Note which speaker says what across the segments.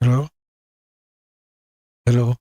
Speaker 1: Hello? Hello?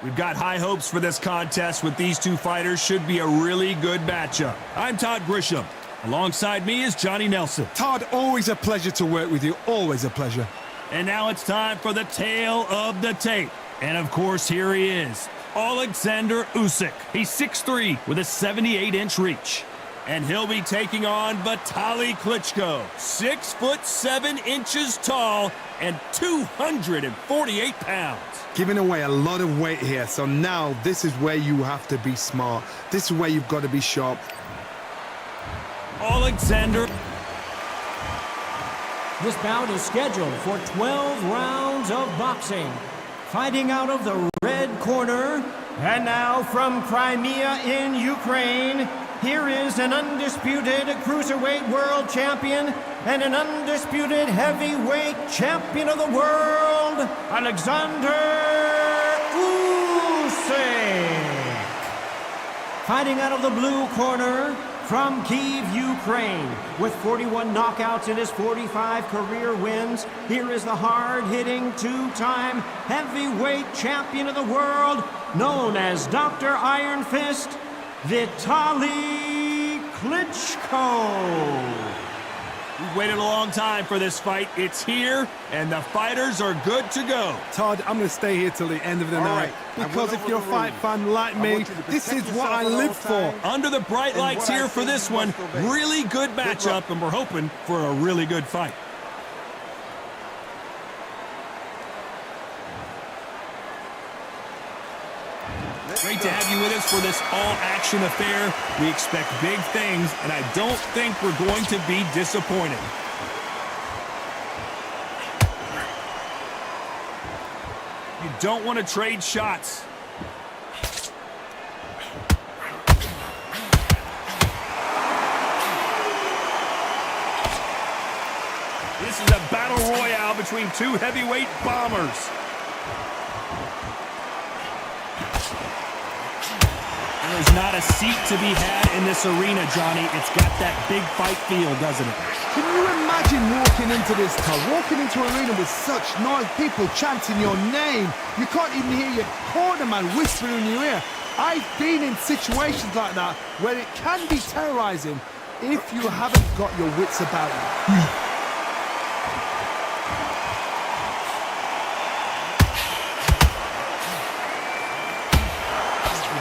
Speaker 2: We've got high hopes for this contest with these two fighters. Should be a really good matchup. I'm Todd Grisham. Alongside me is Johnny Nelson.
Speaker 3: Todd, always a pleasure to work with you. Always a pleasure.
Speaker 2: And now it's time for the tale of the tape. And of course, here he is, Alexander Usyk. He's 6'3" with a 78-inch reach. And he'll be taking on Vitaly Klitschko, 6'7" tall and 248 pounds.
Speaker 3: Giving away a lot of weight here, so now this is where you have to be smart. This is where you've got to be sharp.
Speaker 2: Alexander.
Speaker 4: This bout is scheduled for 12 rounds of boxing. Fighting out of the red corner, and now from Crimea in Ukraine, here is an undisputed cruiserweight world champion and an undisputed heavyweight champion of the world, Alexander Usyk. Fighting out of the blue corner, from Kyiv, Ukraine, with 41 knockouts in his 45 career wins, here is the hard-hitting two-time heavyweight champion of the world, known as Dr. Iron Fist, Vitaly Klitschko.
Speaker 2: We've waited a long time for this fight. It's here, and the fighters are good to go.
Speaker 3: Todd, I'm going to stay here till the end of the night. Because if you're a fight fan like me, this is what I live for.
Speaker 2: Under the bright lights here for this one, really good matchup, and we're hoping for a really good fight. Great to have you with us for this all-action affair. We expect big things, and I don't think we're going to be disappointed. You don't want to trade shots. This is a battle royale between two heavyweight bombers. There's not a seat to be had in this arena, Johnny. It's got that big fight feel, doesn't it?
Speaker 3: Can you imagine walking into this, Todd? Walking into an arena with such noise, people chanting your name. You can't even hear your corner man whispering in your ear. I've been in situations like that where it can be terrorizing if you haven't got your wits about you.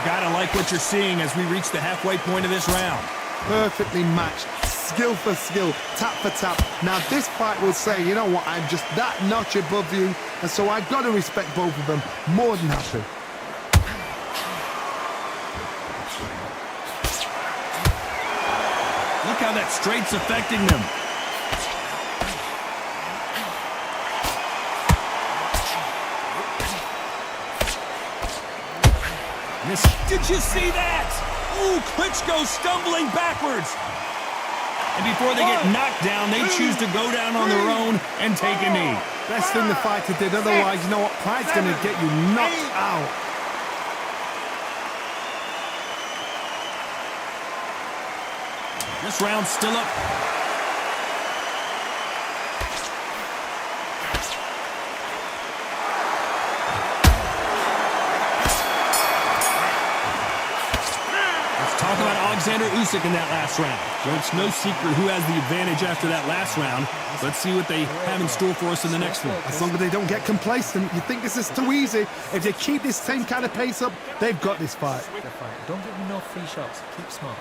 Speaker 2: Gotta like what you're seeing as we reach the halfway point of this round.
Speaker 3: Perfectly matched, skill for skill, tap for tap. Now this fight will say, you know what, I'm just that notch above you, and so I've got to respect both of them more than happy.
Speaker 2: Look how that straight's affecting them. Did you see that? Ooh, Klitschko stumbling backwards. And before they get knocked down, they choose to go down on their own and take a knee.
Speaker 3: Best thing the fighter did, otherwise, you know what? Pride's going to get you knocked out.
Speaker 2: This round's still up. Talk about Alexander Usyk in that last round. Well, it's no secret who has the advantage after that last round. Let's see what they have in store for us in the next one.
Speaker 3: As long as they don't get complacent, you think this is too easy. If they keep this same kind of pace up, they've got this fight.
Speaker 1: Don't give me no free shots. Keep smart.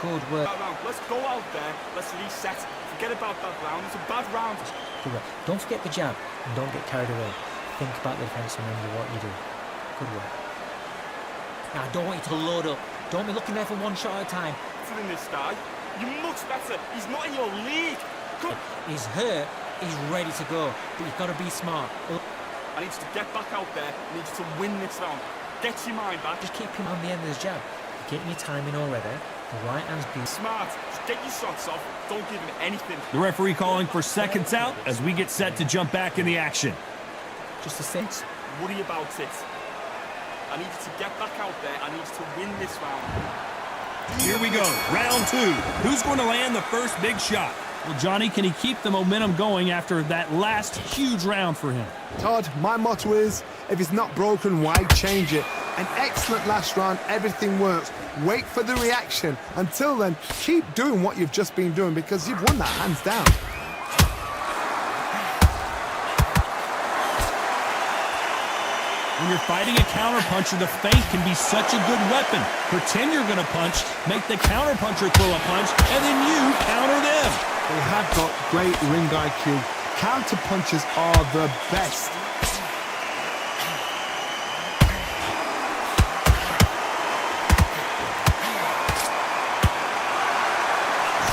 Speaker 1: Good work.
Speaker 5: Let's go out there. Let's reset. Forget about that round. It's a bad round.
Speaker 1: Good work. Don't forget the jab and don't get carried away. Think about the defense and remember what you do. Good work. Now, I don't want you to load up. Don't be looking there for one shot at a time.
Speaker 5: In this guy, you're much better. He's not in your league. Come.
Speaker 1: He's hurt. He's ready to go. But you've got to be smart.
Speaker 5: I need you to get back out there. I need you to win this round. Get your mind back.
Speaker 1: Just keep him on the end of his jab. You're getting your timing already. The right hand's being
Speaker 5: smart. Just get your shots off. Don't give him anything.
Speaker 2: The referee calling for seconds out as we get set to jump back in the action.
Speaker 1: Just a sense.
Speaker 5: Worry about it. I need you to get back out there. I need you to win this round.
Speaker 2: Here we go, round two. Who's going to land the first big shot? Well, Johnny, can he keep the momentum going after that last huge round for him?
Speaker 3: Todd, my motto is, if it's not broken, why change it? An excellent last round, everything works. Wait for the reaction. Until then, keep doing what you've just been doing because you've won that hands down.
Speaker 2: When you're fighting a counterpuncher, the feint can be such a good weapon. Pretend you're going to punch, make the counterpuncher throw a punch, and then you counter them.
Speaker 3: They have got great ring IQ. Counterpunchers are the best.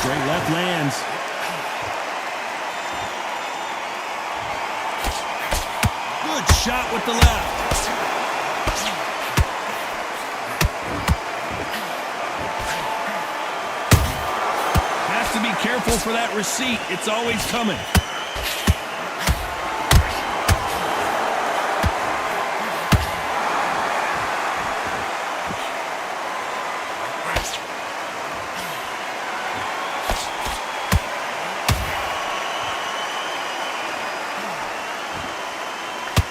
Speaker 2: Straight left lands. Good shot with the left. Has to be careful for that receipt. It's always coming.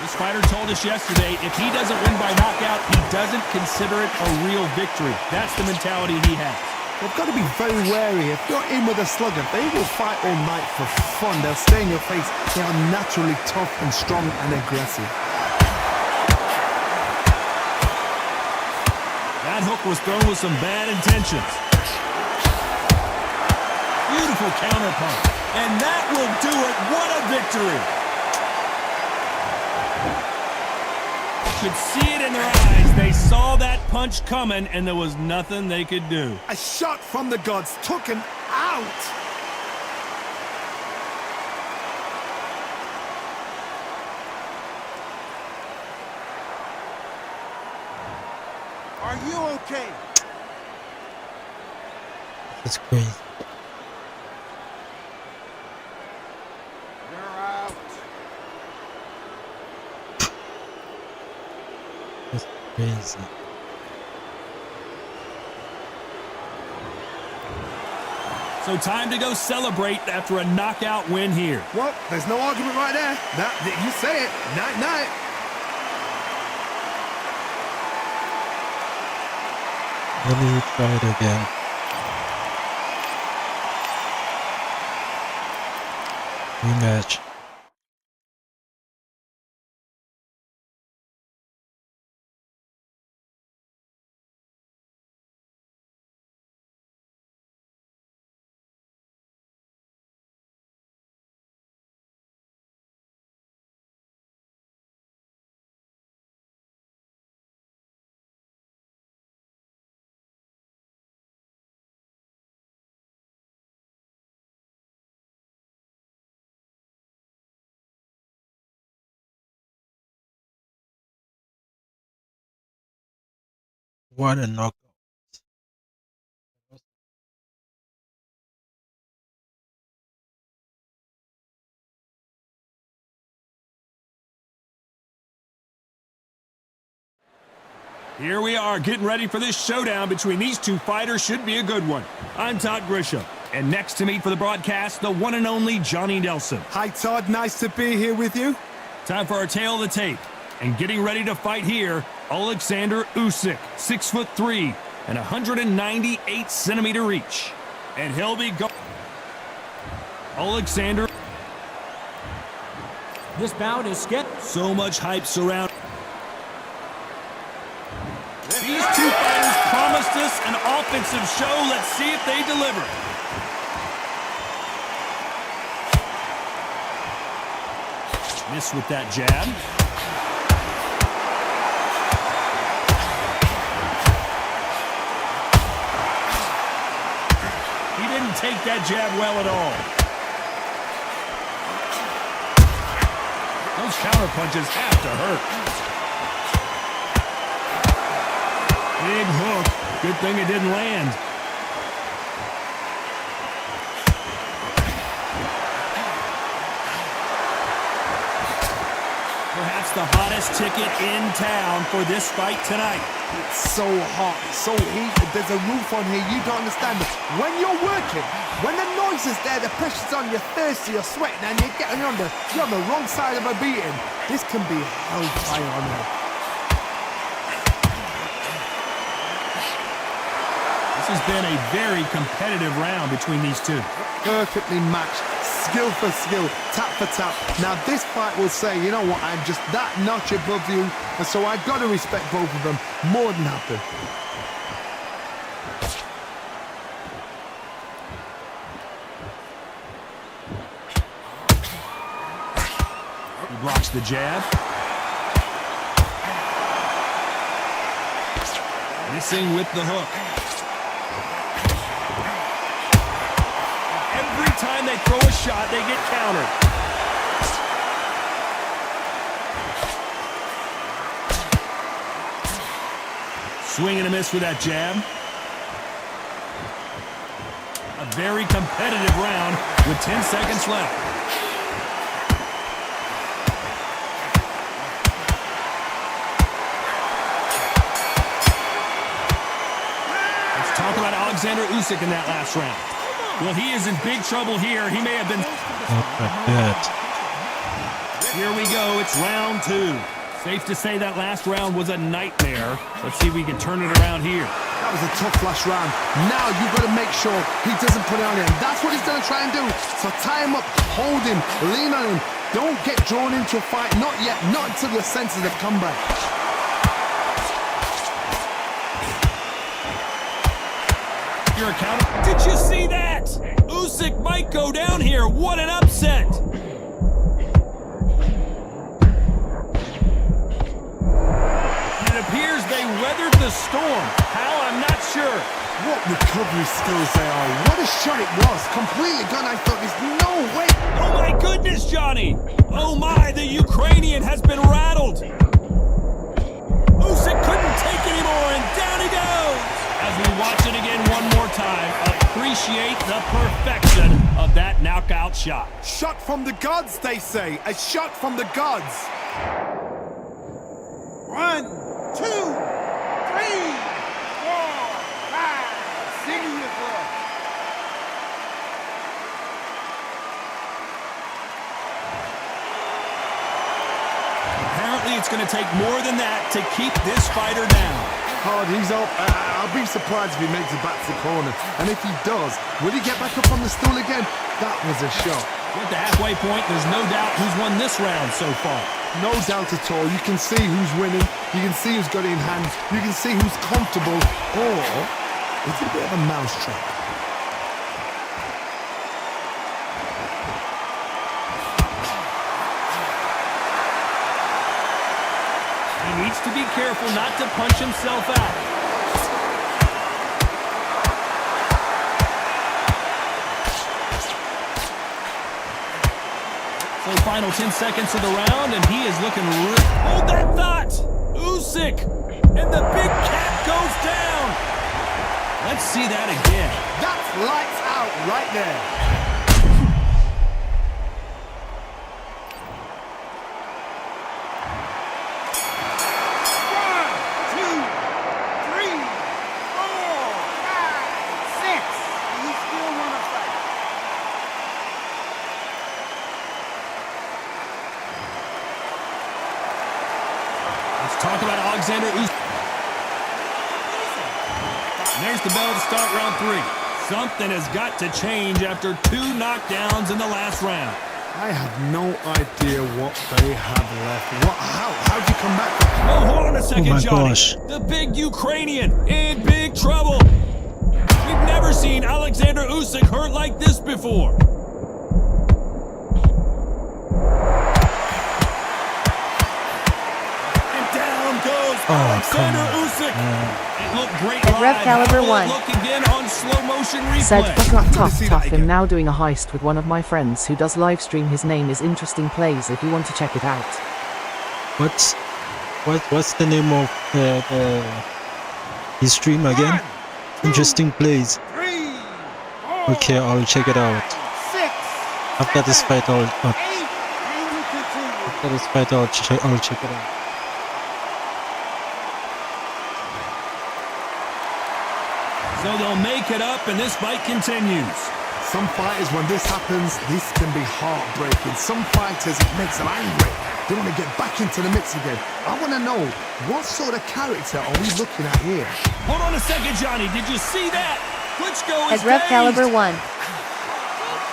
Speaker 2: This fighter told us yesterday, if he doesn't win by knockout, he doesn't consider it a real victory. That's the mentality he has.
Speaker 3: They've got to be very wary. If you're in with a slugger, they will fight all night for fun. They'll stay in your face. They are naturally tough and strong and aggressive.
Speaker 2: That hook was thrown with some bad intentions. Beautiful counterpunch. And that will do it. What a victory. Could see it in their eyes. They saw that punch coming, and there was nothing they could do.
Speaker 3: A shot from the gods took him out.
Speaker 5: Are you okay?
Speaker 1: That's crazy.
Speaker 5: You're out.
Speaker 1: That's crazy.
Speaker 2: So time to go celebrate after a knockout win here.
Speaker 3: Well, there's no argument right there. You say it. Night-night.
Speaker 1: Let me try it again. Rematch. What a knockout.
Speaker 2: Here we are getting ready for this showdown between these two fighters. Should be a good one. I'm Todd Grisham. And next to me for the broadcast, the one and only Johnny Nelson.
Speaker 3: Hi, Todd. Nice to be here with you.
Speaker 2: Time for our tale of the tape. And getting ready to fight here, Alexander Usyk, 6'3" and 198 centimeter reach. And he'll be going. Alexander.
Speaker 4: This bout is scheduled.
Speaker 2: So much hype surround. These two fighters promised us an offensive show. Let's see if they deliver. Miss with that jab. He didn't take that jab well at all. Those counter punches have to hurt. Big hook. Good thing it didn't land. Perhaps the hottest ticket in town for this fight tonight.
Speaker 3: It's so hot, so heated. There's a roof on here. You don't understand. When you're working, when the noise is there, the pressure's on, you're thirsty, you're sweating, and you're on the wrong side of a beating. This can be hellfire on here.
Speaker 2: This has been a very competitive round between these two.
Speaker 3: Perfectly matched, skill for skill, tap for tap. Now this fight will say, you know what, I'm just that notch above you, and so I've got to respect both of them more than happy.
Speaker 2: He blocks the jab. Missing with the hook. Every time they throw a shot, they get countered. Swing and a miss with that jab. A very competitive round with 10 seconds left. Let's talk about Alexander Usyk in that last round. Well, he is in big trouble here. He may have been... Here we go. It's round two. Safe to say that last round was a nightmare. Let's see if we can turn it around here.
Speaker 3: That was a tough last round. Now you've got to make sure he doesn't put it on him. That's what he's going to try and do. So tie him up, hold him, lean on him. Don't get drawn into a fight. Not yet. Not until your senses have come back.
Speaker 2: Your account. Did you see that? Usyk might go down here. What an upset. It appears they weathered the storm. How? I'm not sure.
Speaker 3: What recovery skills they are. What a shot it was. Completely gone. I thought there's no way.
Speaker 2: Oh my goodness, Johnny. Oh my, the Ukrainian has been rattled. Usyk couldn't take anymore, and down he goes. As we watch it again one more time, appreciate the perfection of that knockout shot.
Speaker 3: Shot from the gods, they say. A shot from the gods. 1, 2, 3, 4, 5. Singing your blood.
Speaker 2: Apparently, it's going to take more than that to keep this fighter down.
Speaker 3: Hard, he's up. I'll be surprised if he makes it back to the corner. And if he does, will he get back up on the stool again? That was a shot.
Speaker 2: At the halfway point, there's no doubt who's won this round so far.
Speaker 3: No doubt at all. You can see who's winning. You can see who's got it in hand. You can see who's comfortable. Or it's a bit of a mousetrap.
Speaker 2: He needs to be careful not to punch himself out. So final 10 seconds of the round, and he is looking real. Hold that thought! Usyk! And the big cat goes down! Let's see that again.
Speaker 3: That's lights out right there.
Speaker 2: talk about Alexander Usyk. And there's the bell to start round 3. Something has got to change after 2 knockdowns in the last round.
Speaker 3: I have no idea what they have left. How'd you come back?
Speaker 2: Oh, hold on a second,
Speaker 6: my
Speaker 2: Johnny.
Speaker 6: gosh.
Speaker 2: The big Ukrainian in big trouble. We've never seen Alexander Usyk hurt like this before. And down goes Alexander Usyk. It looked great
Speaker 7: At Rev
Speaker 2: live.
Speaker 7: Caliber
Speaker 2: How will it
Speaker 7: 1.
Speaker 2: look again on slow motion replay?
Speaker 7: Said, "Fuck up, tough,
Speaker 3: see
Speaker 7: tough.
Speaker 3: that
Speaker 7: I'm
Speaker 3: again.
Speaker 7: now doing a heist with one of my friends who does live stream. His name is Interesting Plays if you want to check it out."
Speaker 6: What's the name of his stream again? Interesting Plays. Okay, I'll check it out. After this fight, I'll check it out.
Speaker 2: So they'll make it up and this fight continues.
Speaker 3: Some fighters, when this happens, this can be heartbreaking. Some fighters, it makes them angry. They want to get back into the mix again. I want to know, what sort of character are we looking at here?
Speaker 2: Hold on a second, Johnny. Did you see that? Klitschko is
Speaker 7: At Rev
Speaker 2: dazed.
Speaker 7: Caliber 1.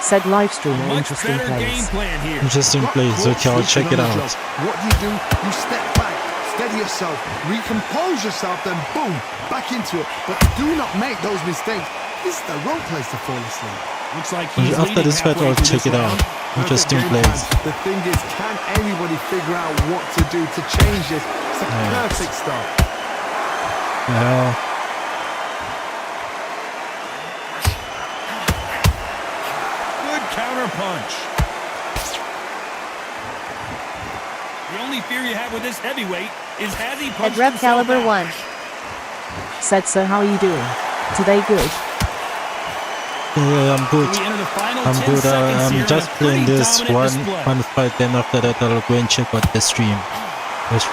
Speaker 7: Said live streamer
Speaker 2: Much
Speaker 7: Interesting
Speaker 2: better game
Speaker 7: Plays.
Speaker 2: plan here.
Speaker 6: Interesting Plays. Okay, I'll check it out.
Speaker 3: What do? You step back, steady yourself, recompose yourself, then boom, back into it. But do not make those mistakes. This is the wrong place to fall asleep.
Speaker 2: Looks like he's
Speaker 6: After
Speaker 2: leading
Speaker 6: this fight,
Speaker 2: halfway
Speaker 6: I'll
Speaker 2: through
Speaker 6: check
Speaker 2: this
Speaker 6: it out.
Speaker 2: round.
Speaker 6: Interesting
Speaker 3: Perfect game
Speaker 6: Plays.
Speaker 3: plan. The thing is, can anybody figure out what to do to change this? It's a perfect start.
Speaker 6: Yeah.
Speaker 2: Good counter punch. The only fear you have with this heavyweight is has he
Speaker 7: At
Speaker 2: punched
Speaker 7: Rev
Speaker 2: himself
Speaker 7: Caliber
Speaker 2: out?
Speaker 7: 1. Said, "So how are you doing? Today good?"
Speaker 6: Yeah, I'm good.
Speaker 2: We enter the final
Speaker 6: I'm
Speaker 2: 10
Speaker 6: good.
Speaker 2: seconds here
Speaker 6: I'm
Speaker 2: in
Speaker 6: just
Speaker 2: a
Speaker 6: playing
Speaker 2: pretty
Speaker 6: this
Speaker 2: dominant display.
Speaker 6: one fight. Then after that, I'll go and check out the stream.
Speaker 2: Let's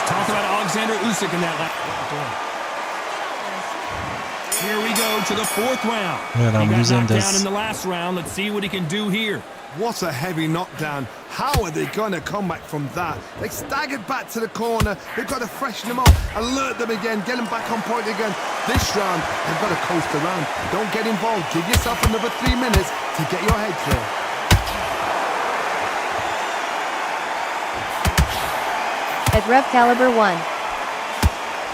Speaker 2: talk about Alexander Usyk in that last. Here we go to the 4th round.
Speaker 6: Man, I'm
Speaker 2: he got
Speaker 6: losing
Speaker 2: knocked
Speaker 6: this.
Speaker 2: down in the last round. Let's see what he can do here.
Speaker 3: What a heavy knockdown. How are they going to come back from that? They staggered back to the corner. They've got to freshen them up, alert them again, get them back on point again. This round, they've got to coast around. Don't get involved. Give yourself another 3 minutes to get your head clear.
Speaker 7: At Rev Caliber 1.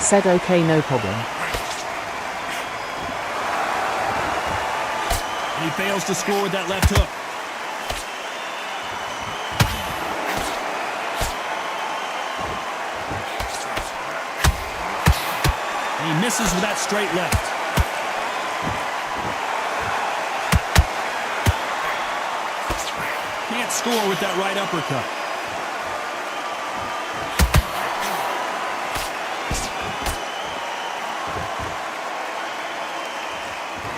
Speaker 7: Said, "Okay, no problem."
Speaker 2: And he fails to score with that left hook. And he misses with that straight left. Can't score with that right uppercut.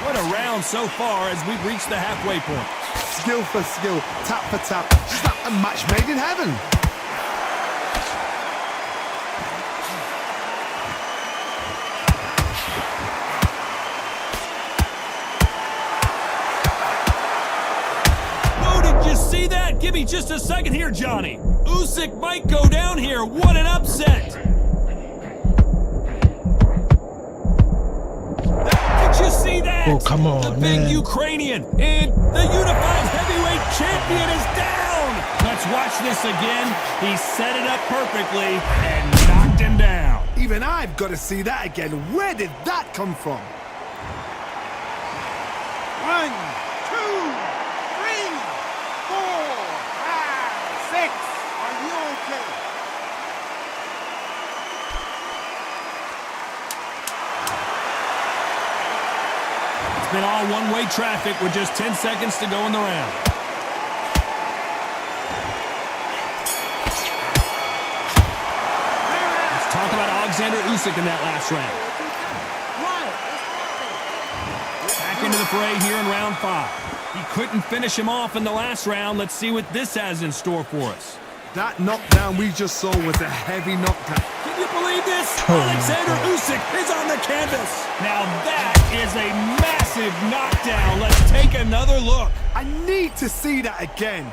Speaker 2: What a round so far as we've reached the halfway point.
Speaker 3: Skill for skill, tap for tap. Just like a match made in heaven.
Speaker 2: Oh, did you see that? Give me just a second here, Johnny. Usyk might go down here. What an upset. Did you see that?
Speaker 6: Oh, come on,
Speaker 2: The big
Speaker 6: man.
Speaker 2: Ukrainian and the unified heavyweight champion is down. Let's watch this again. He set it up perfectly and knocked him down.
Speaker 3: Even I've got to see that again. Where did that come from? 1, 2, 3, 4, 5, 6. Are you okay?
Speaker 2: It's been all one-way traffic with just 10 seconds to go in the round. Let's talk about Alexander Usyk in that last round. Back into the fray here in round 5. He couldn't finish him off in the last round. Let's see what this has in store for us.
Speaker 3: That knockdown we just saw was a heavy knockdown.
Speaker 2: Can you believe this?
Speaker 6: Oh,
Speaker 2: Alexander Usyk is on the canvas. Now that is a massive knockdown. Let's take another look.
Speaker 3: I need to see that again.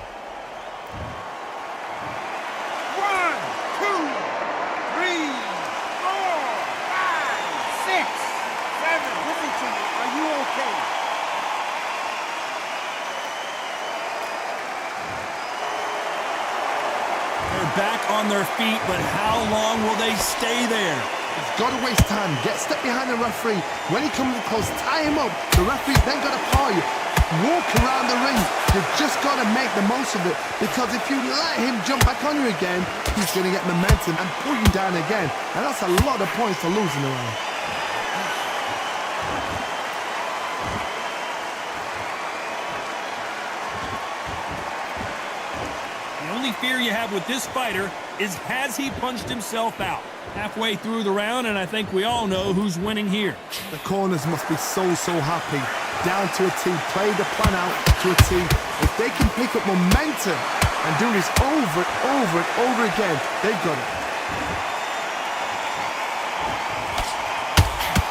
Speaker 2: on their feet, but how long will they stay there?
Speaker 3: He's got to waste time. Get step behind the referee. When he comes close, tie him up. The referee's then got to paw you. Walk around the ring. You've just got to make the most of it, because if you let him jump back on you again, he's going to get momentum and pull you down again. And that's a lot of points for losing around.
Speaker 2: The only fear you have with this fighter is, has he punched himself out? Halfway through the round, and I think we all know who's winning here.
Speaker 3: The corners must be so happy. Down to a T, play the plan out to a T. If they can pick up momentum and do this over and over again, they've got it.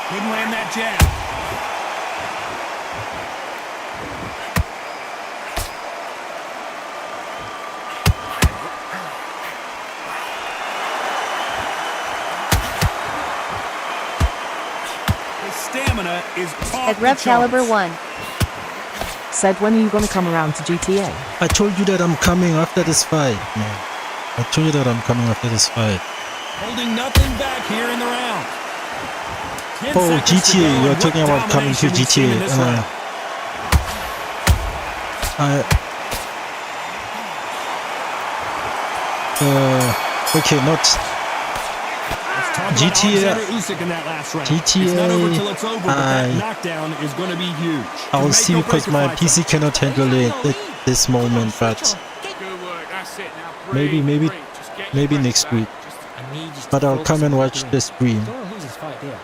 Speaker 2: Couldn't land that jab. Stamina is off
Speaker 8: At Rev
Speaker 2: the
Speaker 8: Caliber
Speaker 2: charts.
Speaker 8: 1.
Speaker 7: Said, when are you gonna come around to GTA?
Speaker 6: I told you that I'm coming after this fight, man. I told you that I'm coming after this fight.
Speaker 2: Holding nothing back here in the round. 10
Speaker 6: Oh,
Speaker 2: seconds to
Speaker 6: GTA,
Speaker 2: go,
Speaker 6: you're
Speaker 2: and
Speaker 6: talking
Speaker 2: what
Speaker 6: about coming to
Speaker 2: domination we've seen in
Speaker 6: GTA.
Speaker 2: this round.
Speaker 6: Okay, not GTA.
Speaker 2: It's not over till it's over, but that knockdown is going to be huge.
Speaker 6: I'll see, because my PC cannot handle it at this moment, but
Speaker 5: Good work, that's it now.
Speaker 6: maybe maybe next week.
Speaker 1: I need you to
Speaker 6: But I'll
Speaker 1: focus
Speaker 6: come and
Speaker 1: on what
Speaker 6: watch
Speaker 1: you're
Speaker 6: the
Speaker 1: doing.
Speaker 6: stream.
Speaker 1: Don't lose this fight there.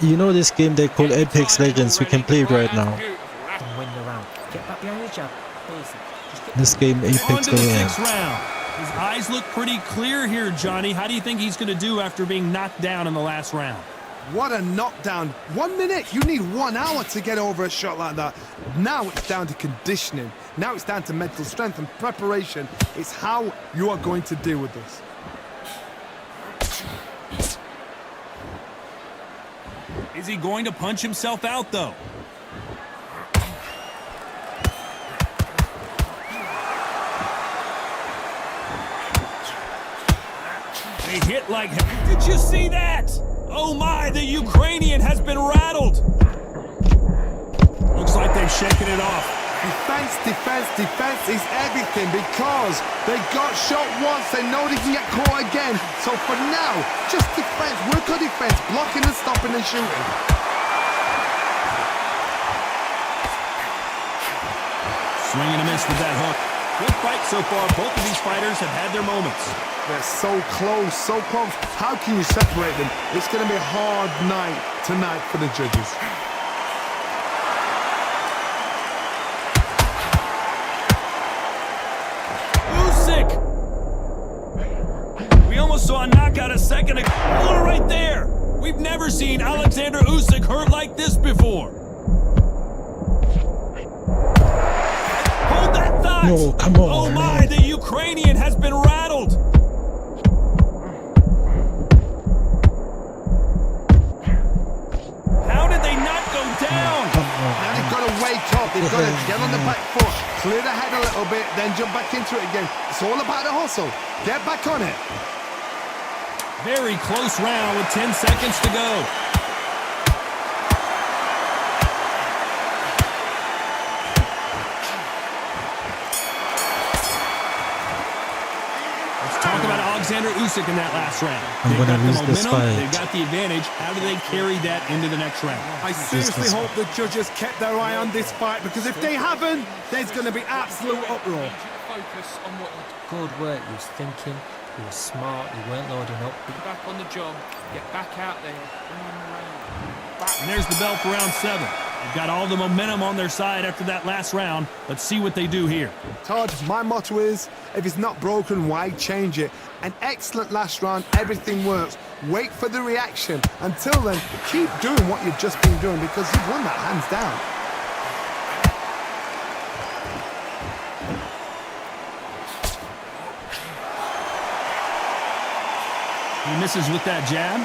Speaker 6: You know this game they call Apex Legends, we can play it right now.
Speaker 1: And win the round. Get back behind the jab. Basic. Just get
Speaker 6: This game
Speaker 2: On
Speaker 6: Apex
Speaker 2: to the
Speaker 6: Legends.
Speaker 2: 6th round. His eyes look pretty clear here, Johnny. How do you think he's going to do after being knocked down in the last round?
Speaker 3: What a knockdown. 1 minute. You need 1 hour to get over a shot like that. Now it's down to conditioning. Now it's down to mental strength and preparation. It's how you are going to deal with this.
Speaker 2: Is he going to punch himself out, though? They hit like... Did you see that? Oh my, the Ukrainian has been rattled. Looks like they've shaken it off.
Speaker 3: Defense is everything, because they got shot once, they know they can get caught again. So for now, just defense, work on defense, blocking and stopping and shooting.
Speaker 2: Swing and a miss with that hook. Good fight so far. Both of these fighters have had their moments.
Speaker 3: They're so close, so close. How can you separate them? It's going to be a hard night tonight for the judges.
Speaker 2: We almost saw a knockout a second ago. Oh, right there. We've never seen Alexander Usyk hurt like this before. Hold that thought.
Speaker 6: No, come on,
Speaker 2: Oh my,
Speaker 6: man.
Speaker 2: the Ukrainian has been rattled. How did they not go down?
Speaker 3: Now they've got to wake up. They've got to get on the back foot, clear the head a little bit, then jump back into it again. It's all about the hustle. Get back on it.
Speaker 2: Very close round with 10 seconds to go. Let's talk about Alexander Usyk in that last round.
Speaker 6: I'm
Speaker 2: They've
Speaker 6: gonna
Speaker 2: got the
Speaker 6: lose this
Speaker 2: momentum,
Speaker 6: fight.
Speaker 2: they've got the advantage. How do they carry that into the next round?
Speaker 3: I seriously hope the judges kept their eye on this fight, because if they haven't, there's going to be absolute uproar.
Speaker 5: Focus on what you
Speaker 1: Good work. You was thinking. You were smart. You weren't loading up.
Speaker 5: do back on the job. Get back out there. Bring them around. Back.
Speaker 2: And there's the bell for round 7. They've got all the momentum on their side after that last round. Let's see what they do here.
Speaker 3: Todd, my motto is, if it's not broken, why change it? An excellent last round, everything works. Wait for the reaction. Until then, keep doing what you've just been doing, because you've won that hands down.
Speaker 2: He misses with that jab.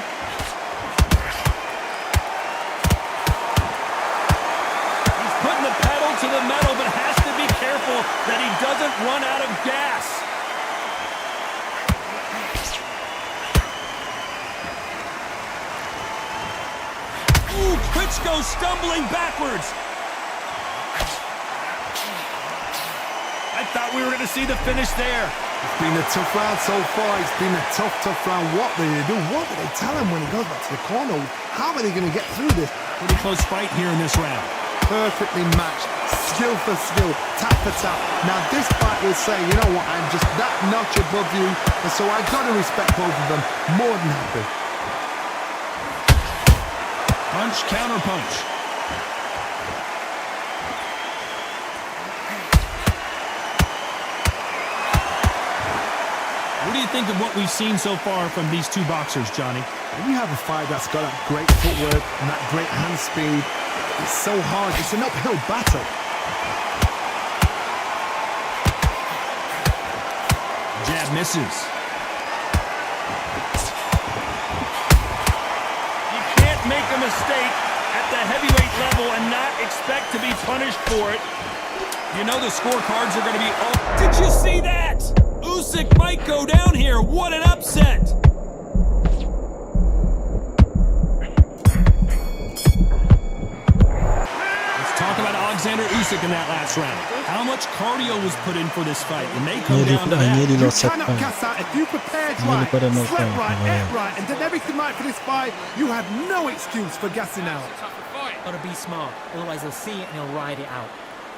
Speaker 2: He's putting the pedal to the metal, but has to be careful that he doesn't run out of gas. goes stumbling backwards. I thought we were going to see the finish there.
Speaker 3: It's been a tough round so far. It's been a tough round. What do they do? What do they tell him when he goes back to the corner? How are they going to get through this?
Speaker 2: Pretty close fight here in this round.
Speaker 3: Perfectly matched, skill for skill, tap for tap. Now this fight will say, you know what, I'm just that notch above you, and so I got to respect both of them. More than happy.
Speaker 2: Punch, counter punch. What do you think of what we've seen so far from these two boxers, Johnny?
Speaker 3: When you have a fight that's got that great footwork and that great hand speed, it's so hard. It's an uphill battle.
Speaker 2: Jab misses. You can't make a mistake at the heavyweight level and not expect to be punished for it. You know the scorecards are going to be all... Did you see that? Usyk might go down here. What an upset. Let's talk about Alexander Usyk in that last round. How much cardio was put in for this fight? It may come down to that.
Speaker 6: nearly
Speaker 3: You
Speaker 6: lost that
Speaker 3: cannot
Speaker 6: fight.
Speaker 3: cast out if you prepared
Speaker 6: Nearly
Speaker 3: right,
Speaker 6: got a knockdown.
Speaker 3: slept right,
Speaker 6: Yeah.
Speaker 3: ate right, and did everything right for this fight. You have no excuse for gassing out.
Speaker 1: Gotta be smart, otherwise he'll see it and he'll ride it out.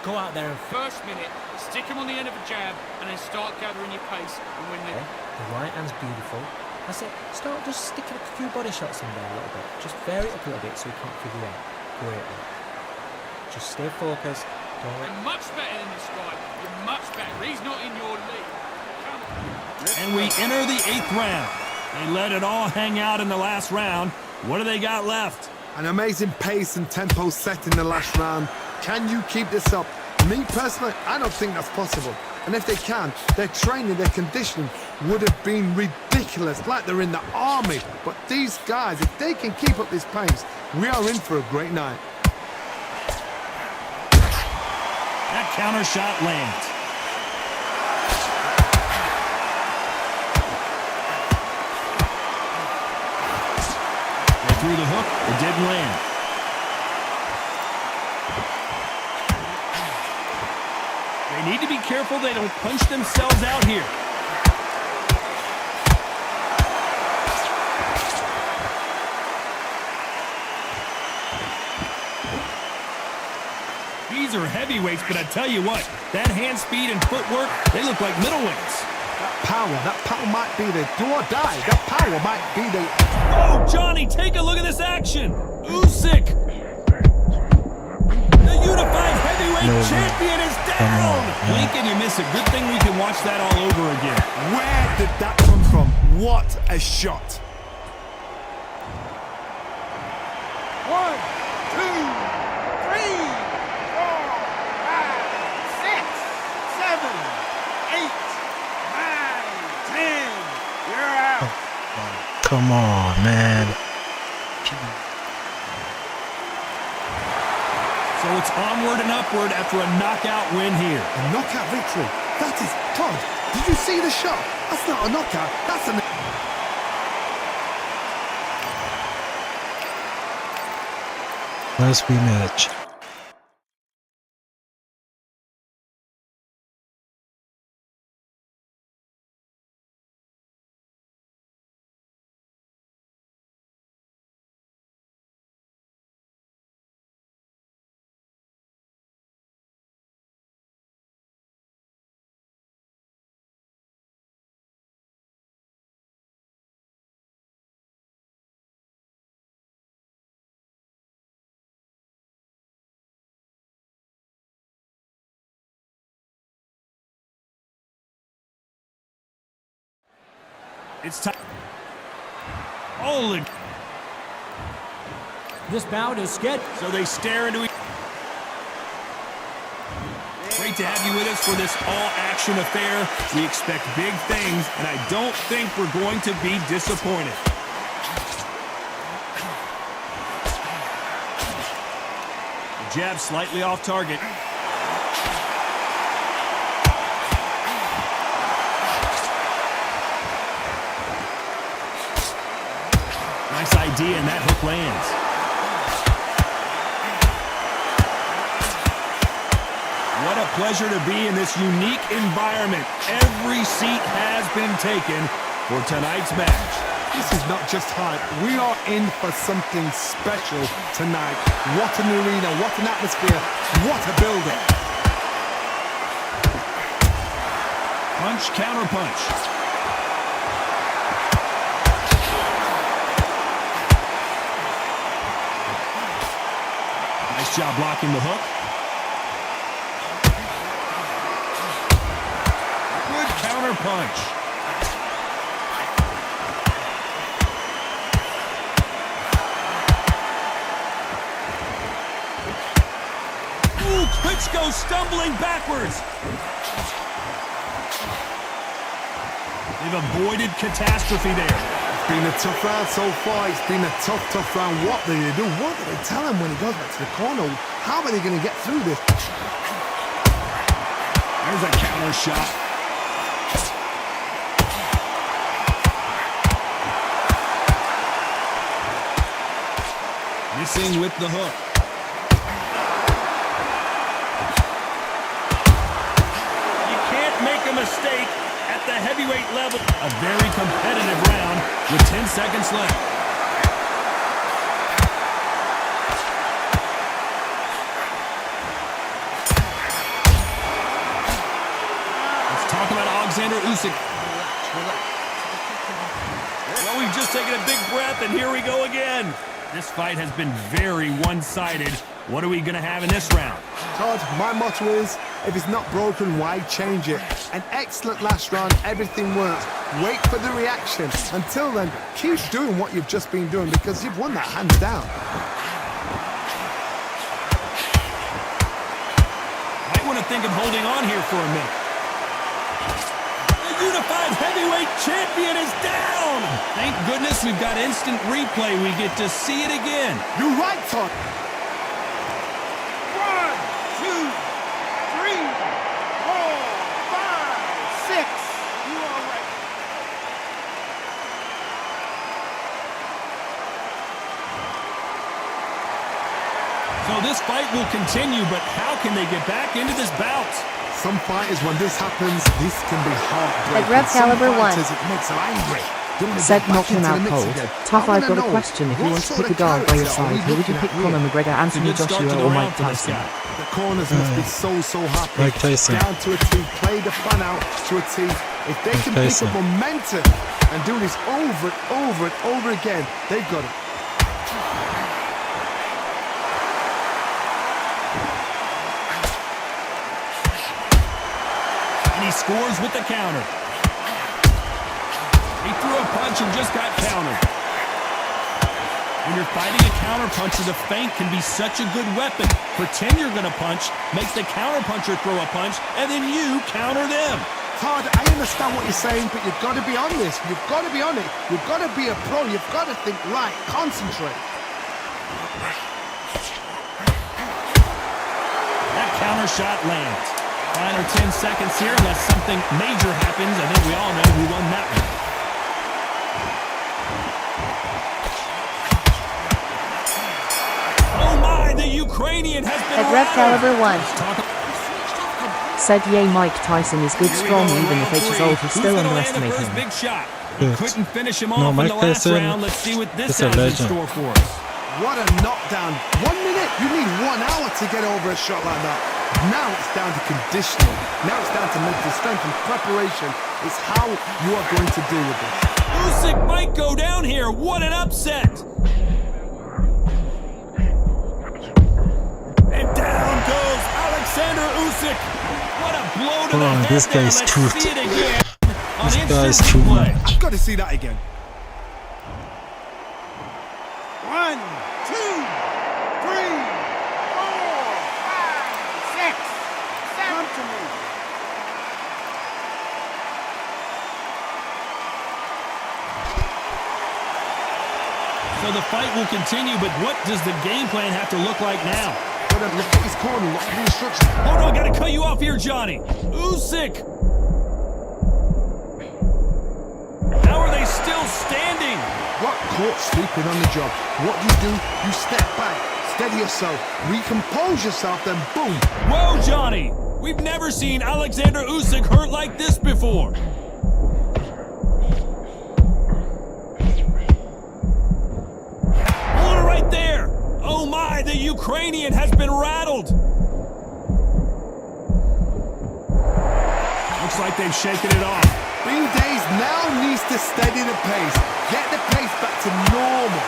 Speaker 1: Go out there and
Speaker 5: First minute, stick him on the end of a jab, and then start gathering your pace and win the...
Speaker 1: the right hand's beautiful. That's it. Start just sticking a few body shots in there a little bit. Just vary it up a little bit so he can't figure it out. Great one. Just stay focused. Don't let...
Speaker 5: You're much better than this guy. You're much better. He's not in your league.
Speaker 2: And we enter the 8th round. They let it all hang out in the last round. What do they got left?
Speaker 3: An amazing pace and tempo set in the last round. Can you keep this up? Me personally, I don't think that's possible. And if they can, their training, their conditioning would have been ridiculous, like they're in the army. But these guys, if they can keep up this pace, we are in for a great night.
Speaker 2: That counter shot lands. They threw the hook. It didn't land. They need to be careful they don't punch themselves out here. These are heavyweights, but I tell you what, that hand speed and footwork, they look like middleweights.
Speaker 3: That power might be the do or die. That power might be the...
Speaker 2: Oh, Johnny, take a look at this action. Usyk, the unified heavyweight champion, is down. Lincoln, you miss it. Good thing we can watch that all over again.
Speaker 3: Where did that come from? What a shot.
Speaker 8: 1, 2, 3, 4, 5, 6, 7, 8, 9, 10. You're out.
Speaker 6: Come on, man.
Speaker 2: So it's onward and upward after a knockout win here.
Speaker 3: A knockout victory. That is Todd. Did you see the shot? That's not a knockout. That's a...
Speaker 6: Nice rematch.
Speaker 2: It's time. Holy.
Speaker 4: This bout is scheduled.
Speaker 2: So they stare into each. Great to have you with us for this all-action affair. We expect big things, and I don't think we're going to be disappointed. The jab slightly off target. Nice idea, and that hook lands. What a pleasure to be in this unique environment. Every seat has been taken for tonight's match.
Speaker 3: This is not just hype. We are in for something special tonight. What an arena, what an atmosphere, what a building.
Speaker 2: Punch, counter punch. Nice job blocking the hook. Good counter punch. Ooh, Klitschko stumbling backwards. They've avoided catastrophe there.
Speaker 3: It's been a tough round so far. It's been a tough round. What do they do? What do they tell him when he goes back to the corner? How are they going to get through this?
Speaker 2: There's a counter shot. Missing with the hook. You can't make a mistake at the heavyweight level. A very competitive round with 10 seconds left. Let's talk about Alexander Usyk. Well, we've just taken a big breath, and here we go again. This fight has been very one-sided. What are we going to have in this round?
Speaker 3: Todd, my motto is, if it's not broken, why change it? An excellent last round, everything works. Wait for the reaction. Until then, keep doing what you've just been doing because you've won that hands down.
Speaker 2: Might want to think of holding on here for a minute. The unified heavyweight champion is down! Thank goodness we've got instant replay. We get to see it again.
Speaker 3: You're right, Todd.
Speaker 8: 1, 2, 3, 4, 5, 6. You are right.
Speaker 2: So this fight will continue, but how can they get back into this bout?
Speaker 3: Some fighters, when this happens, this can be heartbreaking.
Speaker 7: At Rev Caliber
Speaker 3: Some
Speaker 7: 1.
Speaker 3: fighters, it makes them angry. They wanna
Speaker 7: Said
Speaker 3: get back
Speaker 7: knocked him
Speaker 3: into
Speaker 7: out
Speaker 3: the mix
Speaker 7: cold.
Speaker 3: again.
Speaker 7: Tough,
Speaker 3: I
Speaker 7: I've got
Speaker 3: wanna
Speaker 7: a
Speaker 3: know,
Speaker 7: question. If you
Speaker 3: what
Speaker 7: want to
Speaker 3: sort
Speaker 7: pick a
Speaker 3: of
Speaker 7: dog by your
Speaker 3: character are we
Speaker 7: side, who would you
Speaker 3: looking
Speaker 7: pick?
Speaker 3: at
Speaker 7: Conor
Speaker 3: here?
Speaker 7: McGregor, Anthony
Speaker 2: Good start to
Speaker 7: Joshua,
Speaker 2: the
Speaker 7: or
Speaker 2: round
Speaker 7: Mike
Speaker 2: for this
Speaker 7: Tyson?
Speaker 2: guy.
Speaker 3: The corners must be so happy.
Speaker 6: Mike Tyson.
Speaker 3: Down to a T, play the fun out to a T. If they
Speaker 6: Mike
Speaker 3: can pick
Speaker 6: Tyson.
Speaker 3: up momentum and do this over and over and over again, they've got it.
Speaker 2: And he scores with the counter. He threw a punch and just got countered. When you're fighting a counter puncher, the feint can be such a good weapon. Pretend you're going to punch, make the counter puncher throw a punch, and then you counter them.
Speaker 3: Todd, I understand what you're saying, but you've got to be on this. You've got to be on it. You've got to be a pro. You've got to think right. Concentrate.
Speaker 2: That counter shot lands. Final 10 seconds here, unless something major happens. I think we all know who won that one. Oh my, the Ukrainian has been
Speaker 7: At Rev Caliber 1.
Speaker 2: Talk
Speaker 7: Said yay, Mike Tyson is good, strong, even if H is old, he still underestimate him.
Speaker 2: Big shot.
Speaker 6: Good.
Speaker 2: Couldn't finish him
Speaker 6: No,
Speaker 2: off in
Speaker 6: Mike
Speaker 2: the last
Speaker 6: Tyson
Speaker 2: round. Let's see what this
Speaker 6: is a
Speaker 2: has in
Speaker 6: legend.
Speaker 2: store for us.
Speaker 3: What a knockdown. 1 minute. You need 1 hour to get over a shot like that. Now it's down to conditioning. Now it's down to mental strength and preparation. It's how you are going to deal with this.
Speaker 2: Usyk might go down here. What an upset. And down goes Alexander Usyk. What a blow to the
Speaker 6: Oh,
Speaker 2: head
Speaker 6: this
Speaker 2: there.
Speaker 6: guy is
Speaker 2: Let's
Speaker 6: too-
Speaker 2: see it again on
Speaker 6: This guy is
Speaker 2: instant
Speaker 6: too
Speaker 2: replay.
Speaker 6: much.
Speaker 3: I've got to see that again.
Speaker 8: 1, 2, 3, 4, 5, 6, 7. Come to me.
Speaker 2: So the fight will continue, but what does the game plan have to look like now?
Speaker 3: Got to look at his corner. Look at the instructions.
Speaker 2: Hold on, gotta cut you off here, Johnny. Usyk. How are they still standing?
Speaker 3: What caught sleeping on the job? What do? You step back, steady yourself, recompose yourself, then boom.
Speaker 2: Whoa, Johnny. We've never seen Alexander Usyk hurt like this before. Corner right there. Oh my, the Ukrainian has been rattled. Looks like they've shaken it off.
Speaker 3: Bing Days now needs to steady the pace. Get the pace back to normal.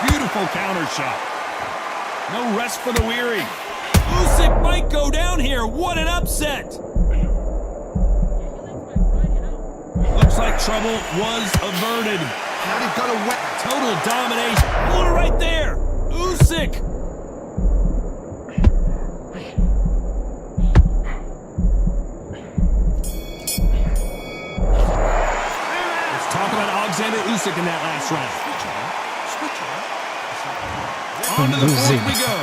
Speaker 2: Beautiful counter shot. No rest for the weary. Usyk might go down here. What an upset. Looks like trouble was averted.
Speaker 3: Now they've got a wet.
Speaker 2: Total domination. Corner right there. Usyk. Let's talk about Alexander Usyk in that last round. On to the fourth we go.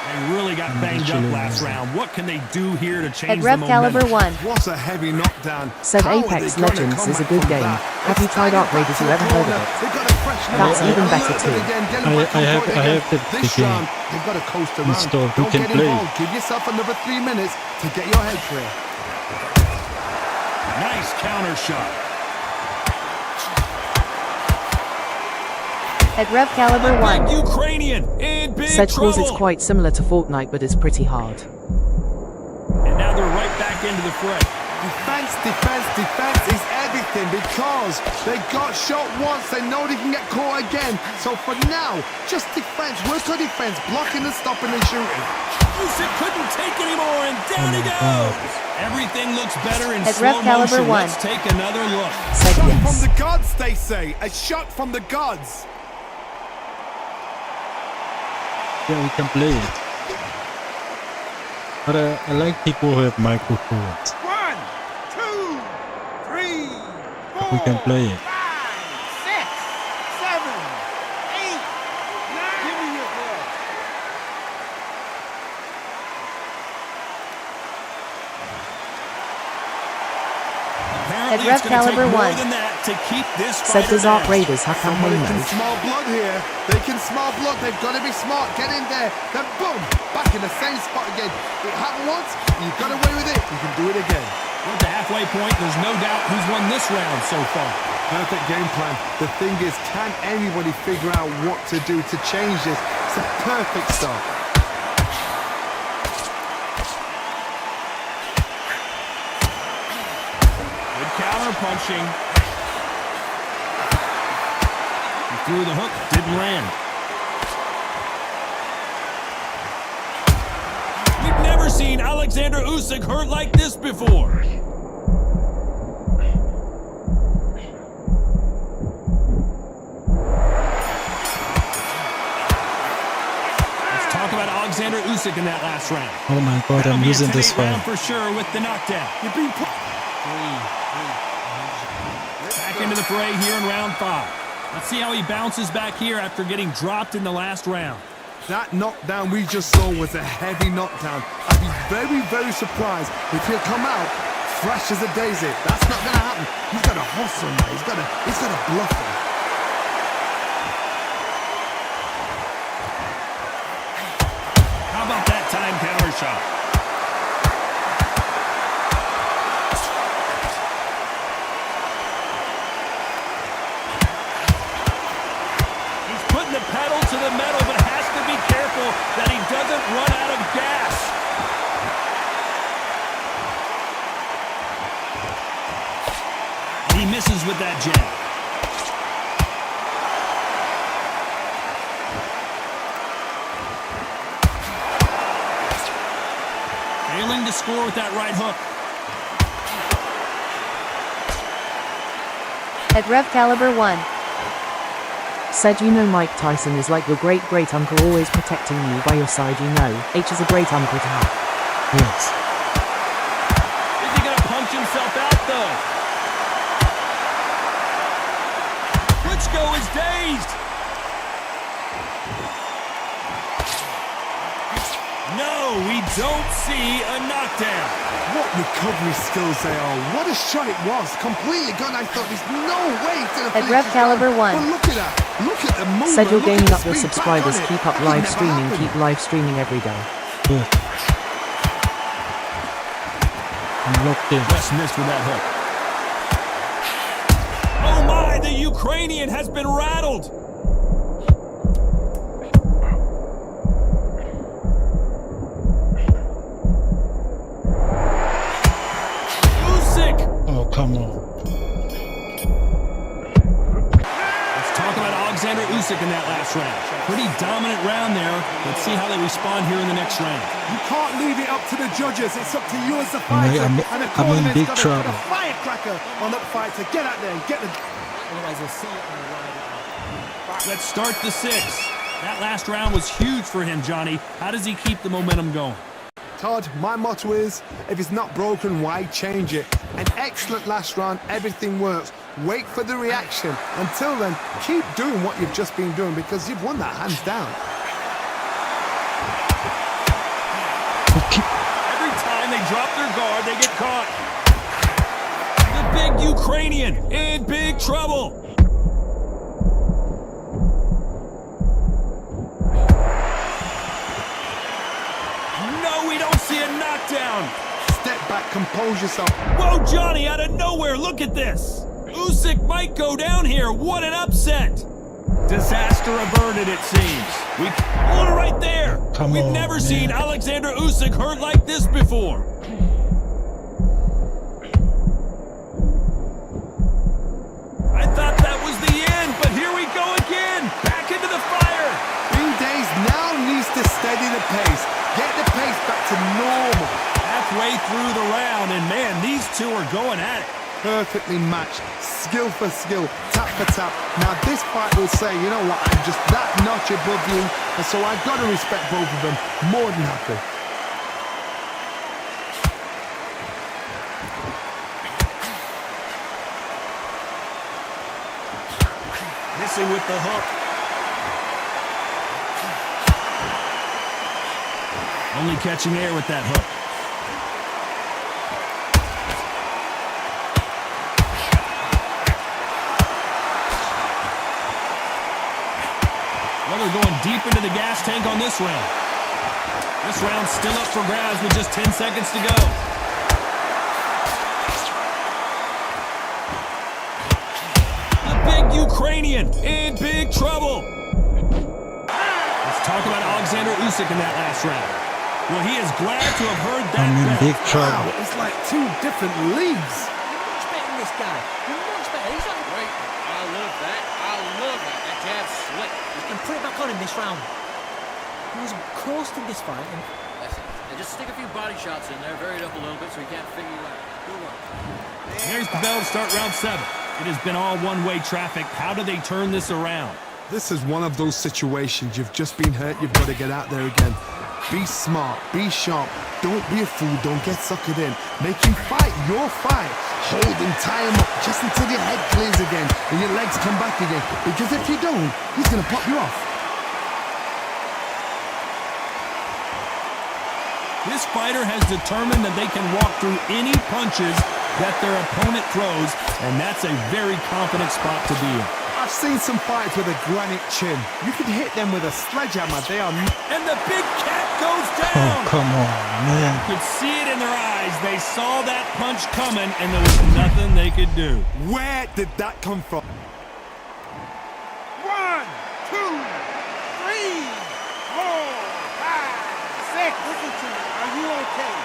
Speaker 2: They really got banged up last round. What can they do here to change
Speaker 7: At
Speaker 2: the
Speaker 7: Rev
Speaker 2: momentum?
Speaker 7: Caliber 1,
Speaker 3: What's a heavy knockdown.
Speaker 7: said
Speaker 3: How are
Speaker 7: Apex
Speaker 3: they gonna
Speaker 7: Legends
Speaker 3: come
Speaker 7: is a
Speaker 3: back
Speaker 7: good
Speaker 3: from
Speaker 7: game.
Speaker 3: that?
Speaker 7: Have you tried Arc Raiders? You ever heard of it?
Speaker 3: They've got a fresh
Speaker 7: That's
Speaker 3: look.
Speaker 7: even better
Speaker 3: Look
Speaker 7: too.
Speaker 3: again, get them
Speaker 6: I
Speaker 3: back on
Speaker 6: have-
Speaker 3: point
Speaker 6: I
Speaker 3: again.
Speaker 6: have the
Speaker 3: This
Speaker 6: game
Speaker 3: round, they've got to coast around.
Speaker 6: installed. Who
Speaker 3: Don't
Speaker 6: can
Speaker 3: get
Speaker 6: play?
Speaker 3: involved. Give yourself another 3 minutes to get your head clear.
Speaker 2: Nice counter shot.
Speaker 7: At Rev Caliber 1,
Speaker 2: Big Ukrainian in big
Speaker 7: said
Speaker 2: trouble.
Speaker 7: Cause it's quite similar to Fortnite but it's pretty hard.
Speaker 2: And now they're right back into the fray.
Speaker 3: Defense, defense, defense is everything because they got shot once. They know they can get caught again. So for now, just defense. Work on defense, blocking and stopping and shooting.
Speaker 2: Usyk couldn't take anymore, and down he goes. Everything looks better in
Speaker 7: At
Speaker 2: slow
Speaker 7: Rev Caliber
Speaker 2: motion.
Speaker 7: 1.
Speaker 2: Let's take another look.
Speaker 7: Said
Speaker 3: Shot from
Speaker 7: yes.
Speaker 3: the gods, they say. A shot from the gods.
Speaker 6: Yeah, we can play it. But I like people who have microphones.
Speaker 8: 1, 2, 3, 4,
Speaker 6: We can play it.
Speaker 8: 5, 6, 7, 8, 9. Give me your ball.
Speaker 2: Apparently,
Speaker 7: Rev
Speaker 2: it's gonna take
Speaker 7: Caliber
Speaker 2: more
Speaker 7: 1.
Speaker 2: than that to keep this
Speaker 7: Said
Speaker 2: fighter
Speaker 7: does Arc
Speaker 2: down.
Speaker 7: Raiders have campaign
Speaker 3: They can
Speaker 7: mode?
Speaker 3: smell blood here. They can smell blood. They've got to be smart. Get in there. Then boom, back in the same spot again. It happened once. You got away with it. You can do it again.
Speaker 2: We're at the halfway point. There's no doubt who's won this round so far.
Speaker 3: Perfect game plan. The thing is, can anybody figure out what to do to change this? It's a perfect start.
Speaker 2: Good counter punching. He threw the hook, didn't land. We've never seen Alexander Usyk hurt like this before. Let's talk about Alexander Usyk in that last round.
Speaker 6: Oh my god,
Speaker 2: That'll
Speaker 6: I'm
Speaker 2: be a
Speaker 6: losing this
Speaker 2: 10-8 round
Speaker 6: fight.
Speaker 2: for sure with the knockdown.
Speaker 3: You've been put.
Speaker 2: Back into the fray here in round 5. Let's see how he bounces back here after getting dropped in the last round.
Speaker 3: That knockdown we just saw was a heavy knockdown. I'd be very, very surprised if he'll come out fresh as a daisy. That's not going to happen. He's got to hustle now. He's got to bluff him.
Speaker 2: How about that time counter shot? He's putting the pedal to the metal, but has to be careful that he doesn't run out of gas. He misses with that jab. Failing to score with that right hook.
Speaker 7: At Rev Caliber 1, said you know Mike Tyson is like your great-great-uncle always protecting you by your side, you know. H is a great uncle to have.
Speaker 6: Yes.
Speaker 2: Is he going to punch himself out, though? Klitschko is dazed. No, no, we don't see a knockdown.
Speaker 3: What recovery skills they are. What a shot it was. Completely gone. I thought there's no way to the
Speaker 9: At Rev Caliber 1.
Speaker 3: But look at that. Look at the movement.
Speaker 7: Said you're
Speaker 3: look
Speaker 7: gaining
Speaker 3: at
Speaker 7: up
Speaker 3: the
Speaker 7: your
Speaker 3: speed back
Speaker 7: subscribers.
Speaker 3: on it.
Speaker 7: Keep up
Speaker 3: That
Speaker 7: live
Speaker 3: never
Speaker 7: streaming.
Speaker 3: happened.
Speaker 7: Keep live streaming every day.
Speaker 6: Good. I'm locked in.
Speaker 2: Just missed with that hook. Oh my, the Ukrainian has been rattled. Usyk.
Speaker 6: Oh, come on.
Speaker 2: Let's talk about Alexander Usyk in that last round. Pretty dominant round there. Let's see how they respond here in the next round.
Speaker 3: You can't leave it up to the judges. It's up to you as the
Speaker 6: I'm
Speaker 3: fighter.
Speaker 6: in-
Speaker 3: and the
Speaker 6: I'm in big
Speaker 3: tournament's got to put
Speaker 6: trouble.
Speaker 3: a firecracker on that fighter. Get out there and get the...
Speaker 1: Otherwise, they'll see it and they'll ride it out.
Speaker 2: Let's start the sixth. That last round was huge for him, Johnny. How does he keep the momentum going?
Speaker 3: Todd, my motto is, if it's not broken, why change it? An excellent last round, everything works. Wait for the reaction. Until then, keep doing what you've just been doing because you've won that hands down.
Speaker 2: Every time they drop their guard, they get caught. The big Ukrainian in big trouble. No, we don't see a knockdown.
Speaker 3: Step back, compose yourself.
Speaker 2: Whoa, Johnny, out of nowhere, look at this. Usyk might go down here. What an upset. Disaster averted, it seems. Look right there.
Speaker 6: Come
Speaker 2: We've
Speaker 6: on,
Speaker 2: never
Speaker 6: man.
Speaker 2: seen Alexander Usyk hurt like this before. I thought that was the end, but here we go again. Back into the fire.
Speaker 3: B-Days now needs to steady the pace. Get the pace back to normal.
Speaker 2: Halfway through the round, and man, these two are going at it.
Speaker 3: Perfectly matched, skill for skill, tap for tap. Now this fight will say, you know what, I'm just that notch above you, and so I've got to respect both of them. More than happy.
Speaker 2: Missing with the hook. Only catching air with that hook. Well, they're going deep into the gas tank on this round. This round's still up for grabs with just 10 seconds to go. The big Ukrainian in big trouble. Let's talk about Alexander Usyk in that last round. Well, he is glad to have heard that.
Speaker 6: I'm in
Speaker 2: bell.
Speaker 6: big trouble.
Speaker 3: Wow, it's like two different leagues.
Speaker 1: You're much better than this guy. You're much better. He's like,
Speaker 8: Wait, I love that. I love that. That jab's slick.
Speaker 1: you can put it back on in this round. He was coasting this fight. And
Speaker 8: Listen, and just stick a few body shots in there, vary it up a little bit so he can't figure you out. Good one.
Speaker 2: Here's the bell to start round 7. It has been all one-way traffic. How do they turn this around?
Speaker 3: This is one of those situations. You've just been hurt. You've got to get out there again. Be smart. Be sharp. Don't be a fool. Don't get suckered in. Make him fight your fight. Hold him, tie him up just until your head clears again and your legs come back again. Because if you don't, he's going to pop you off.
Speaker 2: This fighter has determined that they can walk through any punches that their opponent throws, and that's a very confident spot to be in.
Speaker 3: I've seen some fights with a granite chin. You can hit them with a sledgehammer. They are...
Speaker 2: And the big cat goes
Speaker 6: Oh,
Speaker 2: down.
Speaker 6: come on, man.
Speaker 2: You could see it in their eyes. They saw that punch coming, and there was nothing they could do.
Speaker 3: Where did that come from?
Speaker 8: 1, 2, 3, 4, 5, 6. Listen to me. Are you okay?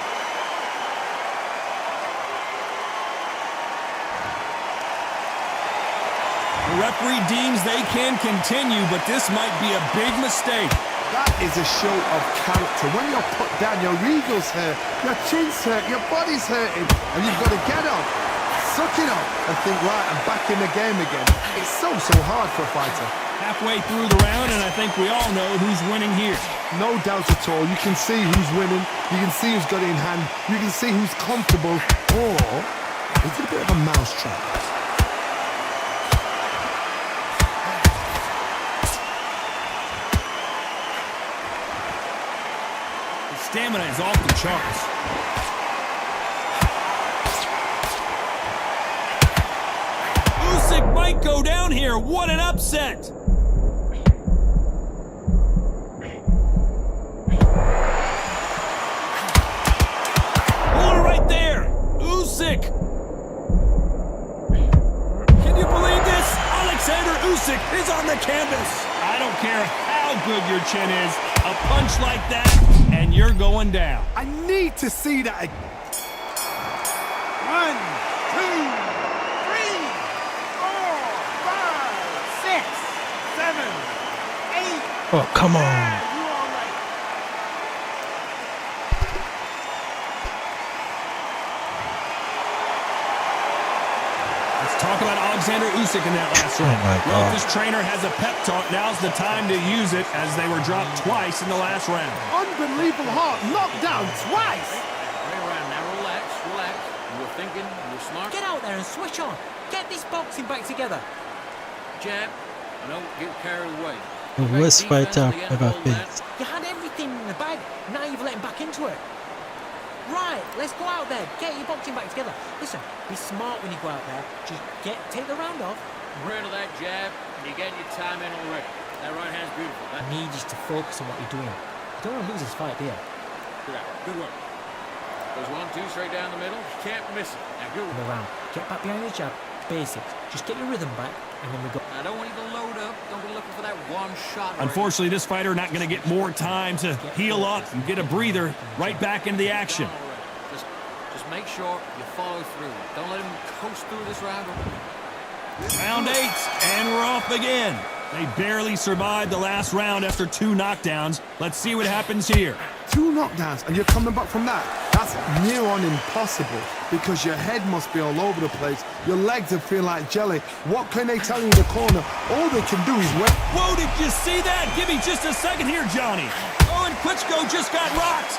Speaker 2: The referee deems they can continue, but this might be a big mistake.
Speaker 3: That is a show of character. When you're put down, your ego's hurt, your chin's hurt, your body's hurting, and you've got to get up, suck it up, and think, right, I'm back in the game again. It's so hard for a fighter.
Speaker 2: Halfway through the round, and I think we all know who's winning here.
Speaker 3: No doubt at all. You can see who's winning. You can see who's got it in hand. You can see who's comfortable. Or is it a bit of a mousetrap?
Speaker 2: Stand stamina is off the charts. Usyk might go down here. What an upset. Hold it right there. Usyk. Can you believe this? Alexander Usyk is on the canvas. I don't care how good your chin is. A punch like that, and you're going down.
Speaker 3: I need to see that again.
Speaker 8: 1, 2, 3, 4, 5, 6, 7, 8.
Speaker 6: Oh, come on.
Speaker 8: You all right?
Speaker 2: Let's talk about Alexander Usyk in that last round.
Speaker 6: my
Speaker 2: Well,
Speaker 6: God.
Speaker 2: if this trainer has a pep talk, now's the time to use it, as they were dropped twice in the last round.
Speaker 3: Unbelievable heart, knocked down twice.
Speaker 5: Right around now, relax, relax. You were thinking, you were smart.
Speaker 1: Get out there and switch on. Get this boxing back together.
Speaker 5: Jab. Don't get carried away.
Speaker 6: The worst fighter I've ever faced.
Speaker 1: You had everything in the bag. Now you've let him back into it. Right, let's go out there. Get your boxing back together. Listen, be smart when you go out there. Just take the round off.
Speaker 5: Rid of that jab, and you're getting your time in already. That right hand's beautiful.
Speaker 1: I need you to focus on what you're doing. You don't want to lose this fight, do you?
Speaker 5: Good out. Good work. Goes 1, 2 straight down the middle. You can't miss it. Now good
Speaker 1: In
Speaker 5: work.
Speaker 1: the round. Get back behind the jab. Basics. Just get your rhythm back, and then we go.
Speaker 5: I don't want you to load up. Don't be looking for that one shot.
Speaker 2: Unfortunately, this fighter not going to get more time to heal up and get a breather right back into the action.
Speaker 5: Just make sure you follow through. Don't let him coast through this round.
Speaker 2: Round 8, and we're off again. They barely survived the last round after 2 knockdowns. Let's see what happens here.
Speaker 3: 2 knockdowns and you're coming back from that. That's near on impossible because your head must be all over the place. Your legs will feel like jelly. What can they tell you in the corner? All they can do is wait.
Speaker 2: Whoa, did you see that? Give me just a second here, Johnny. Oh, and Klitschko just got rocked.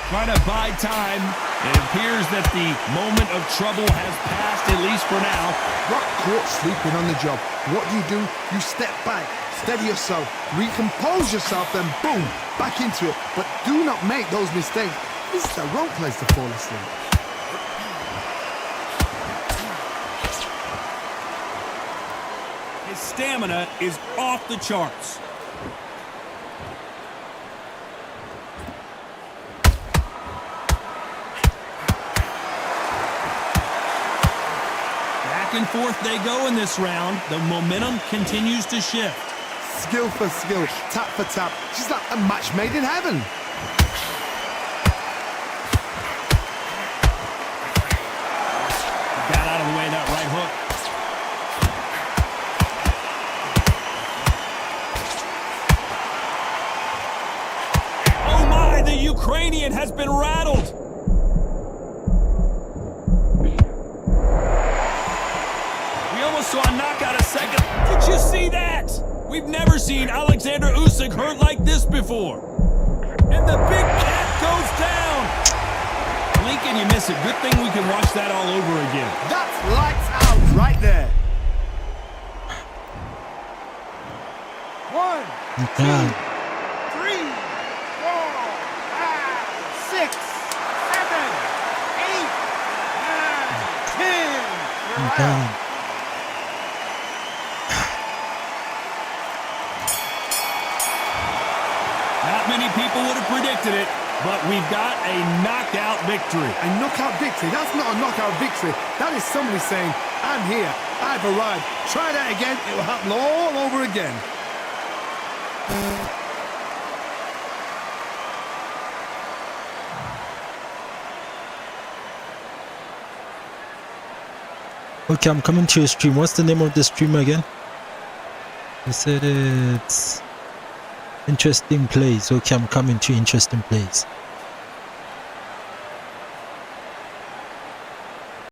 Speaker 2: Trying to buy time. It appears that the moment of trouble has passed, at least for now.
Speaker 3: Got caught sleeping on the job. What do? You step back, steady yourself, recompose yourself, then boom, back into it. But do not make those mistakes. This is the wrong place to fall asleep.
Speaker 2: His stamina is off the charts. Back and forth they go in this round. The momentum continues to shift.
Speaker 3: Skill for skill, tap for tap. Just like a match made in heaven.
Speaker 2: Got out of the way of that right hook. Oh my, the Ukrainian has been rattled. We almost saw a knockout a second. Did you see that? We've never seen Alexander Usyk hurt like this before. And the big cat goes down. Lincoln, you miss it. Good thing we can watch that all over again.
Speaker 3: That's lights out right there.
Speaker 8: 1, 2, 3, 4, 5, 6, 7, 8, 9, 10. You're out.
Speaker 2: Not many people would have predicted it, but we've got a knockout victory.
Speaker 3: A knockout victory? That's not a knockout victory. That is somebody saying, I'm here, I've arrived. Try that again, it will happen all over again.
Speaker 6: Okay, I'm coming to your stream. What's the name of the stream again? You said it's Interesting Plays. Okay, I'm coming to Interesting Plays.